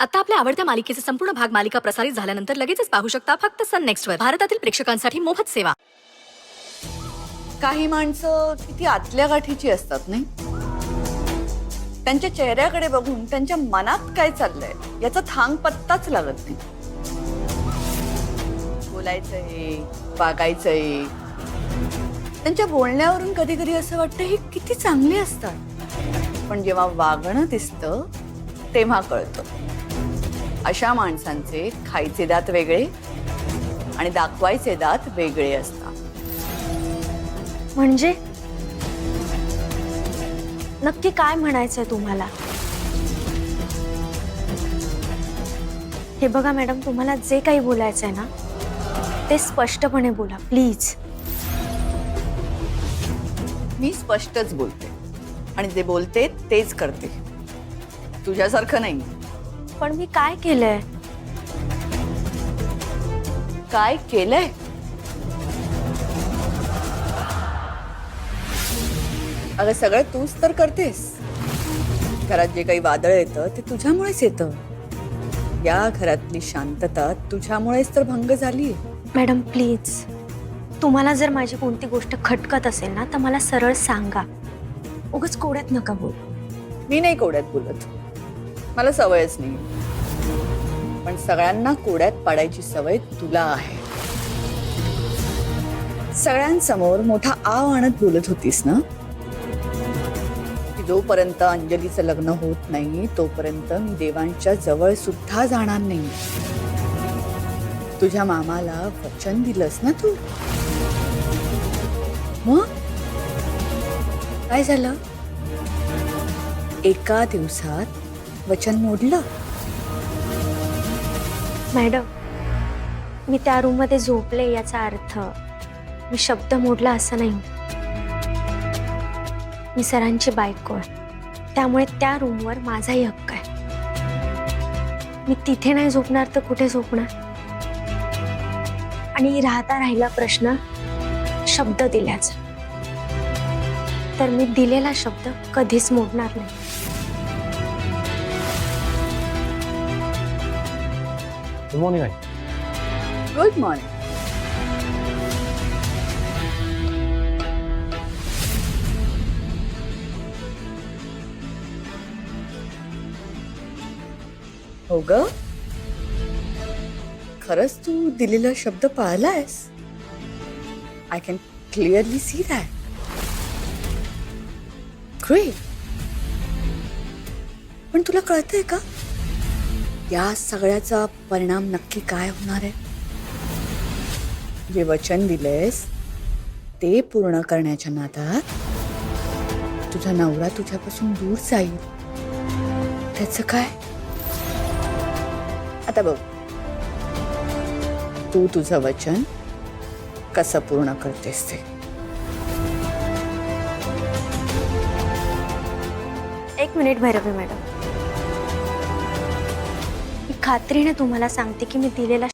आता आपल्या आवडत्या मालिकेचे संपूर्ण भाग मालिका प्रसारित झाल्यानंतर लगेचच पाहू शकता फक्त सन नेक्स्टवर. भारतातील प्रेक्षकांसाठी मोफत सेवा. काही माणसं किती आतल्या गाठीची असतात नाही. त्यांच्या चेहऱ्याकडे बघून त्यांच्या मनात काय चाललंय याचा थांग पत्ताच लागत नाही. बोलायचंय, वागायचंय, त्यांच्या बोलण्यावरून कधी कधी असं वाटतं हे किती चांगले असतात, पण जेव्हा वागणं दिसतं तेव्हा कळतं अशा माणसांचे खायचे दात वेगळे आणि दाखवायचे दात वेगळे असतात. म्हणजे नक्की काय म्हणायचंय तुम्हाला? हे बघा मॅडम, तुम्हाला जे काही बोलायचंय ना ते स्पष्टपणे बोला प्लीज. मी स्पष्टच बोलते आणि जे बोलते तेच करते, तुझ्यासारखं नाही. पण मी काय केलंय? काय केलंय? अगं सगळं तूच तर करतेस. घरात जे काही वादळ येतं ते तुझ्यामुळेच येतं. या घरातली शांतता तुझ्यामुळेच तर भंग झाली. मॅडम प्लीज, तुम्हाला जर माझी कोणती गोष्ट खटकत असेल ना तर मला सरळ सांगा. उगाच कोड्यात नका बोल. मी नाही कोड्यात बोलत, मला सवयच नाही. पण सगळ्यांना कोड्यात पाडायची सवय तुला आहे. सगळ्यांसमोर मोठा आव आणत बोलत होतीस ना की जोपर्यंत अंजलीचं लग्न होत नाही तोपर्यंत मी देवांच्या जवळ सुद्धा जाणार नाही. तुझ्या मामाला वचन दिलंस ना तू, मग काय झालं? एका दिवसात वचन मोडलं. मॅडम, मी त्या रूम मध्ये झोपले याचा अर्थ मी शब्द मोडला असं नाही. मी सरांची बायको आहे, त्यामुळे त्या रूमवर माझाही हक्क आहे. मी तिथे नाही झोपणार तर कुठे झोपणार? आणि राहिला प्रश्न शब्द दिल्याचा, तर मी दिलेला शब्द कधीच मोडणार नाही. गुड मॉर्निंग आई. Good morning. हो ग, खरंच तू दिलेला शब्द पाळलायस. I can clearly see that. Great. पण तुला कळतंय का या सगळ्याचा परिणाम नक्की काय होणार आहे? जे वचन दिलेस ते पूर्ण करण्याच्या नादात तुझा नवरा तुझ्यापासून दूर जाईल. त्याचं काय? आता बघ, तू तुझं वचन कसं पूर्ण करतेस ते. एक मिनिट भैरवी मॅडम, मी खात्रीने तुम्हाला सांगते की मी दिलेला